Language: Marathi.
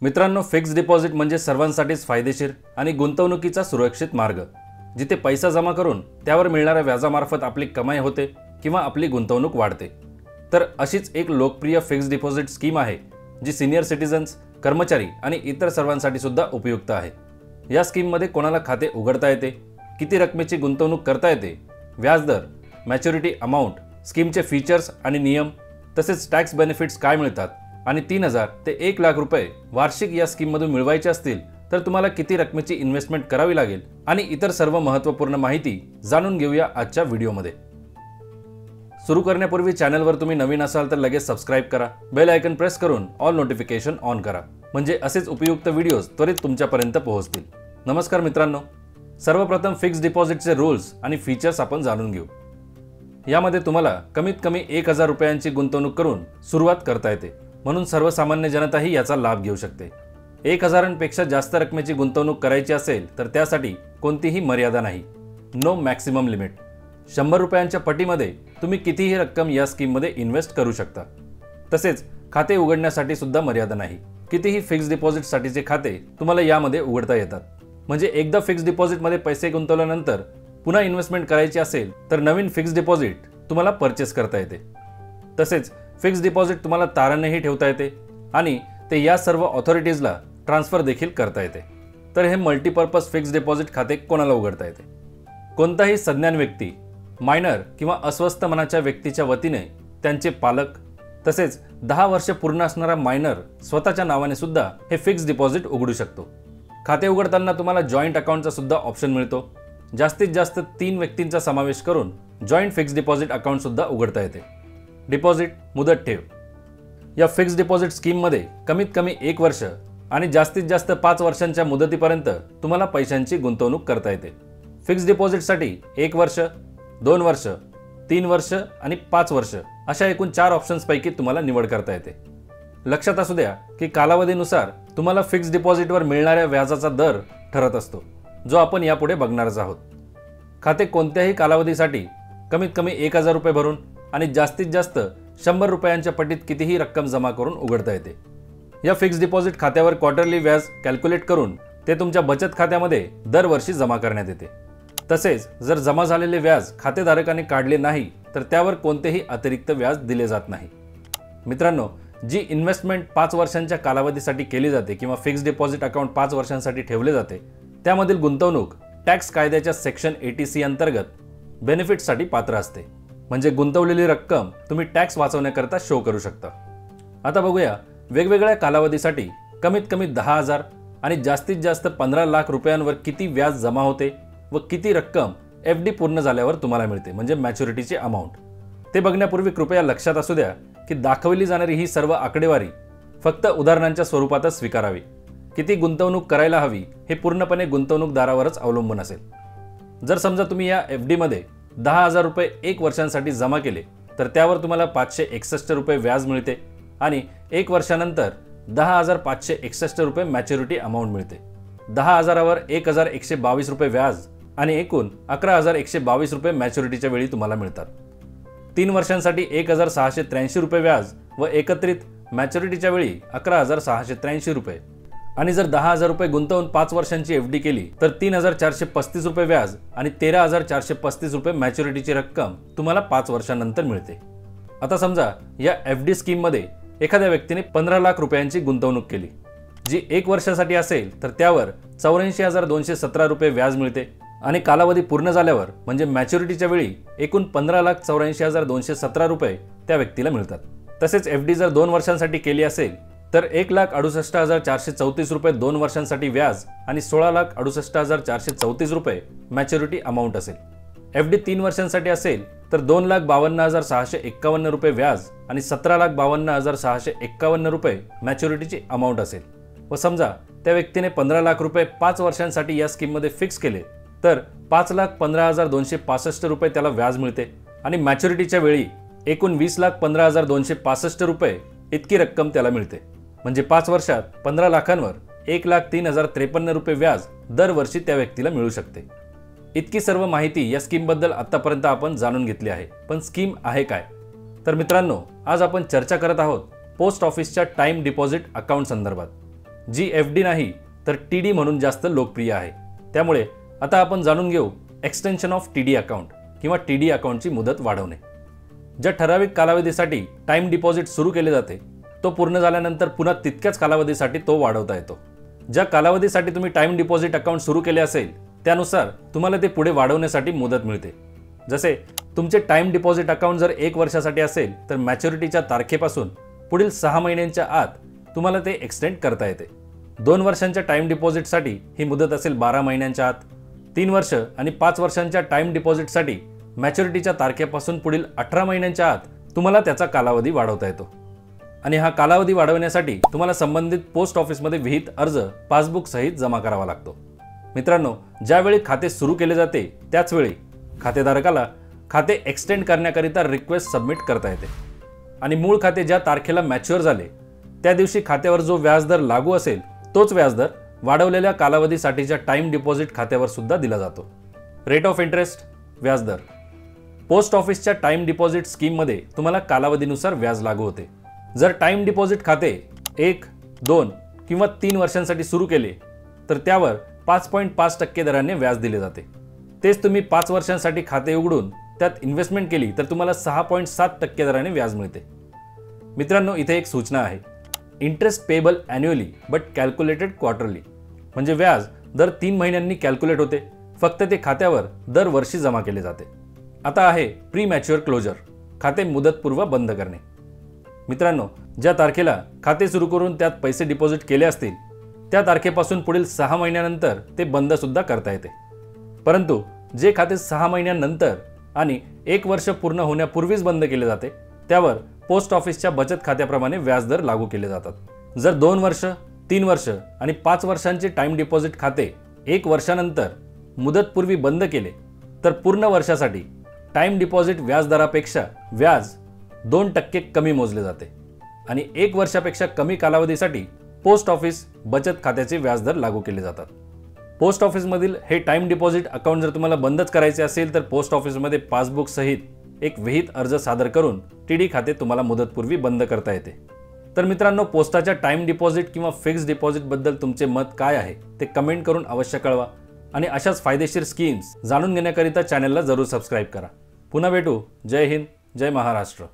मित्रांनो, फिक्स्ड डिपॉझिट म्हणजे सर्वांसाठीच फायदेशीर आणि गुंतवणुकीचा सुरक्षित मार्ग, जिथे पैसा जमा करून त्यावर मिळणाऱ्या व्याजामार्फत आपली कमाई होते किंवा आपली गुंतवणूक वाढते। तर अशीच एक लोकप्रिय फिक्स्ड डिपॉझिट स्कीम आहे जी सिनियर सिटीजन्स, कर्मचारी आणि इतर सर्वांसाठी सुद्धा उपयुक्त आहे। या स्कीममध्ये कोणाला खाते उघडता येते, किती रकमेची गुंतवणूक करता येते, व्याजदर, मॅच्युरिटी अमाउंट, स्कीमचे फीचर्स आणि नियम, तसेच टॅक्स बेनिफिट्स काय मिळतात आणि 3,000 ते 1 लाख रुपये वार्षिक या स्कीममधून मिळवायचे असतील तर तुम्हाला किती रकमेची इन्व्हेस्टमेंट करावी लागेल आणि इतर सर्व महत्त्वपूर्ण माहिती जाणून घेऊया आजच्या व्हिडिओमध्ये। सुरू करण्यापूर्वी चॅनलवर तुम्ही नवीन असाल तर लगेच सबस्क्राइब करा, बेल आयकॉन प्रेस करून ऑल नोटिफिकेशन ऑन करा, म्हणजे असेच उपयुक्त व्हिडिओज त्वरित तुमच्यापर्यंत पोहोचतील। नमस्कार मित्रांनो, सर्वप्रथम फिक्स्ड डिपॉझिटचे रूल्स आणि फीचर्स आपण जाणून घेऊ। यामध्ये तुम्हाला कमीत कमी 1,000 रुपयांची गुंतवणूक करून सुरुवात करता येते, म्हणून सर्वसामान्य जनताही याचा लाभ घेऊ शकते। 1,000 पेक्षा जास्त रकमेची गुंतवणूक करायची असेल तर त्यासाठी कोणतीही मर्यादा नाही, नो मॅक्सिमम लिमिट। 100 रुपयांच्या पटीमध्ये तुम्ही कितीही रक्कम या स्कीममध्ये इन्व्हेस्ट करू शकता। तसेच खाते उघडण्यासाठी सुद्धा मर्यादा नाही, कितीही फिक्स्ड डिपॉझिटसाठीचे खाते तुम्हाला यामध्ये उघडता येतात। म्हणजे एकदा फिक्स्ड डिपॉझिटमध्ये पैसे गुंतवल्यानंतर पुन्हा इन्व्हेस्टमेंट करायची असेल तर नवीन फिक्स्ड डिपॉझिट तुम्हाला परचेस करता येते। तसेच फिक्स्ड डिपॉझिट तुम्हाला तारणही ठेवता येते आणि ते या सर्व ऑथॉरिटीजला ट्रान्सफर देखील करता येते। तर हे मल्टीपर्पज फिक्स्ड डिपॉझिट खाते कोणाला उघडता येते? कोणताही सज्ञान व्यक्ती, मायनर किंवा अस्वस्थ मनाच्या व्यक्तीच्या वतीने त्यांचे पालक, तसेच 10 वर्ष पूर्ण असणारा मायनर स्वतःच्या नावाने सुद्धा हे फिक्स्ड डिपॉझिट उघडू शकतो। खाते उघडताना तुम्हाला जॉईंट अकाउंटचा सुद्धा ऑप्शन मिळतो। जास्तीत जास्त 3 व्यक्तींचा समावेश करून जॉईंट फिक्स्ड डिपॉझिट अकाउंट सुद्धा उघडता येते। डिपॉझिट, मुदत ठेव। या फिक्स्ड डिपॉझिट स्कीममध्ये कमीत कमी 1 वर्ष आणि जास्तीत जास्त 5 वर्षांच्या मुदतीपर्यंत तुम्हाला पैशांची गुंतवणूक करता येते। फिक्स्ड डिपॉझिटसाठी 1 वर्ष, 2 वर्ष, 3 वर्ष आणि 5 वर्ष अशा एकूण 4 ऑप्शन्सपैकी तुम्हाला निवड करता येते। लक्षात असू द्या की कालावधीनुसार तुम्हाला फिक्स्ड डिपॉझिटवर मिळणाऱ्या व्याजाचा दर ठरत असतो, जो आपण यापुढे बघणारच आहोत। खाते कोणत्याही कालावधीसाठी कमीत कमी 1,000 रुपये भरून आणि जास्तीत जास्त 100 रुपयांच्या पटीत कितीही रक्कम जमा करून उघडता येते। या फिक्स्ड डिपॉझिट खात्यावर क्वार्टरली व्याज कॅल्क्युलेट करून ते तुमच्या बचत खात्यामध्ये दरवर्षी जमा करण्यात येते। तसेच जर जमा झालेले व्याज खातेधारकाने काढले नाही तर त्यावर कोणतेही अतिरिक्त व्याज दिले जात नाही। मित्रांनो, जी इन्व्हेस्टमेंट 5 वर्षांच्या कालावधीसाठी केली जाते किंवा फिक्स्ड डिपॉझिट अकाउंट 5 वर्षांसाठी ठेवले जाते, त्यामधील गुंतवणूक टॅक्स कायद्याच्या सेक्शन 80C अंतर्गत बेनिफिटसाठी पात्र असते। म्हणजे गुंतवलेली रक्कम तुम्ही टॅक्स वाचवण्याकरता शो करू शकता। आता बघूया वेगवेगळ्या कालावधीसाठी कमीत कमी 10,000 आणि जास्तीत जास्त 15 लाख रुपयांवर किती व्याज जमा होते व किती रक्कम FD पूर्ण झाल्यावर तुम्हाला मिळते, म्हणजे मॅच्युरिटीची अमाऊंट। ते बघण्यापूर्वी कृपया लक्षात असू द्या की दाखवली जाणारी ही सर्व आकडेवारी फक्त उदाहरणांच्या स्वरूपातच स्वीकारावी। किती गुंतवणूक करायला हवी हे पूर्णपणे गुंतवणूकदारावरच अवलंबून असेल। जर समजा तुम्ही या FD मध्ये 10,000 रुपये 1 वर्षांसाठी जमा केले तर त्यावर तुम्हाला 561 रुपये व्याज मिळते आणि 1 वर्षानंतर 10,561 रुपये मॅच्युरिटी अमाऊंट मिळते। 10,000वर 1,122 रुपये व्याज आणि एकूण 11,122 रुपये मॅच्युरिटीच्या वेळी तुम्हाला मिळतात। 3 वर्षांसाठी 1,683 रुपये व्याज व एकत्रित मॅच्युरिटीच्या वेळी 11,683 रुपये। आणि जर 10,000 रुपये गुंतवून 5 वर्षांची FD केली तर 3,435 रुपये व्याज आणि 13,435 रुपये मॅच्युरिटीची रक्कम तुम्हाला 5 वर्षांनंतर मिळते। आता समजा या FD स्कीममध्ये एखाद्या व्यक्तीने 15 लाख रुपयांची गुंतवणूक केली, जी 1 वर्षासाठी असेल तर त्यावर 84,217 रुपये व्याज मिळते आणि कालावधी पूर्ण झाल्यावर म्हणजे मॅच्युरिटीच्या वेळी एकूण 15,84,217 रुपये त्या व्यक्तीला मिळतात। तसेच FD जर 2 वर्षांसाठी केली असेल तर 1,68,434 रुपये 2 वर्षांसाठी व्याज आणि 16,68,434 रुपये मॅच्युरिटी अमाऊंट असेल। FD 3 वर्षांसाठी असेल तर 2,52,651 रुपये व्याज आणि 17,52,651 रुपये मॅच्युरिटीची अमाऊंट असेल। व समजा त्या व्यक्तीने 15 लाख रुपये 5 वर्षांसाठी या स्कीममध्ये फिक्स केले तर 5,15,265 रुपये त्याला व्याज मिळते आणि मॅच्युरिटीच्या वेळी एकूण 20,15,265 रुपये इतकी रक्कम त्याला मिळते। म्हणजे 5 वर्षात 15 लाखांवर 1,03,053 रुपये व्याज दरवर्षी त्या व्यक्तीला मिळू शकते। इतकी सर्व माहिती या स्कीमबद्दल आतापर्यंत आपण जाणून घेतली आहे, पण स्कीम आहे काय? तर मित्रांनो, आज आपण चर्चा करत आहोत पोस्ट ऑफिसच्या टाइम डिपॉझिट अकाउंट संदर्भात। जी FD नाही तर TD म्हणून जास्त लोकप्रिय आहे। त्यामुळे आता आपण जाणून घेऊ एक्सटेन्शन ऑफ TD अकाउंट किंवा TD अकाउंटची मुदत वाढवणे। ज्या ठराविक कालावधीसाठी टाइम डिपॉझिट सुरू केले जाते तो पूर्ण झाल्यानंतर पुन्हा तितक्याच कालावधीसाठी तो वाढवता येतो। ज्या कालावधीसाठी तुम्ही टाइम डिपॉझिट अकाउंट सुरू केले असेल त्यानुसार तुम्हाला ते पुढे वाढवण्यासाठी मुदत मिळते। जसे तुमचे टाइम डिपॉझिट अकाउंट जर 1 वर्षासाठी असेल तर मॅच्युरिटीच्या तारखेपासून पुढील 6 महिन्यांच्या आत तुम्हाला ते एक्सटेंड करता येते। 2 वर्षांच्या टाइम डिपॉझिटसाठी ही मुदत असेल 12 महिन्यांच्या आत, 3 वर्ष आणि 5 वर्षांच्या टाइम डिपॉझिटसाठी मॅच्युरिटीच्या तारखेपासून पुढील 18 महिन्यांच्या आत तुम्हाला त्याचा कालावधी वाढवता येतो। आणि हा कालावधी वाढवण्यासाठी तुम्हाला संबंधित पोस्ट ऑफिसमध्ये विहित अर्ज पासबुक सहित जमा करावा लागतो। मित्रांनो, ज्यावेळी खाते सुरू केले जाते त्याच वेळी खातेधारकाला खाते एक्सटेंड करण्याकरिता रिक्वेस्ट सबमिट करता येते आणि मूळ खाते ज्या तारखेला मॅच्युअर झाले त्या दिवशी खात्यावर जो व्याजदर लागू असेल तोच व्याजदर वाढवलेल्या कालावधीसाठीच्या टाइम डिपॉझिट खात्यावर सुद्धा दिला जातो। रेट ऑफ इंटरेस्ट व्याजदर पोस्ट ऑफिसच्या टाइम डिपॉझिट स्कीममध्ये तुम्हाला कालावधीनुसार व्याज लागू होते। जर टाइम डिपॉझिट खाते 1, 2 किंवा 3 वर्षांसाठी सुरू केले तर त्यावर 5.5% दराने व्याज दिले जाते। तेच तुम्ही 5 वर्षांसाठी खाते उघडून त्यात इन्व्हेस्टमेंट केली तर तुम्हाला 6.7% दराने व्याज मिळते। मित्रांनो, इथे एक सूचना आहे, interest payable annually but calculated quarterly, म्हणजे व्याज दर 3 महिन्यांनी कॅल्क्युलेट होते, फक्त ते खात्यावर दर वर्षी जमा केले जाते। आता आहे प्री मॅच्युअर क्लोजर, खाते मुदतपूर्व बंद करणे। मित्रांनो, ज्या तारखेला खाते सुरू करून त्यात पैसे डिपॉझिट केले असतील त्या तारखेपासून पुढील 6 महिन्यानंतर ते बंद सुद्धा करता येते। परंतु जे खाते 6 महिन्यानंतर आणि 1 वर्ष पूर्ण होण्यापूर्वीच बंद केले जाते त्यावर पोस्ट ऑफिसच्या बचत खात्याप्रमाणे व्याजदर लागू केले जातात। जर 2 वर्ष, 3 वर्ष आणि 5 वर्षांचे टाइम डिपॉझिट खाते 1 वर्षानंतर मुदतपूर्वी बंद केले तर पूर्ण वर्षासाठी टाइम डिपॉझिट व्याजदरापेक्षा व्याज 2% कमी मोजले जाते आणि 1 वर्षापेक्षा कमी कालावधीसाठी पोस्ट ऑफिस बचत खात्याचे व्याजदर लागू केले जातात। पोस्ट ऑफिसमधील हे टाइम डिपॉझिट अकाउंट जर तुम्हाला बंदच करायचे असेल तर पोस्ट ऑफिसमध्ये पासबुक सहित एक विहित अर्ज सादर करून TD खाते तुम्हाला मुदतपूर्वी बंद करता येते। तर मित्रांनो, पोस्टाच्या टाइम डिपॉझिट किंवा फिक्स्ड डिपॉझिट बद्दल तुमचे मत काय आहे ते कमेंट करून अवश्य कळवा आणि अशाच फायदेशीर स्कीम्स जाणून घेण्याकरिता चॅनलला जरूर सबस्क्राइब करा। पुन्हा भेटू। जय हिंद, जय महाराष्ट्र।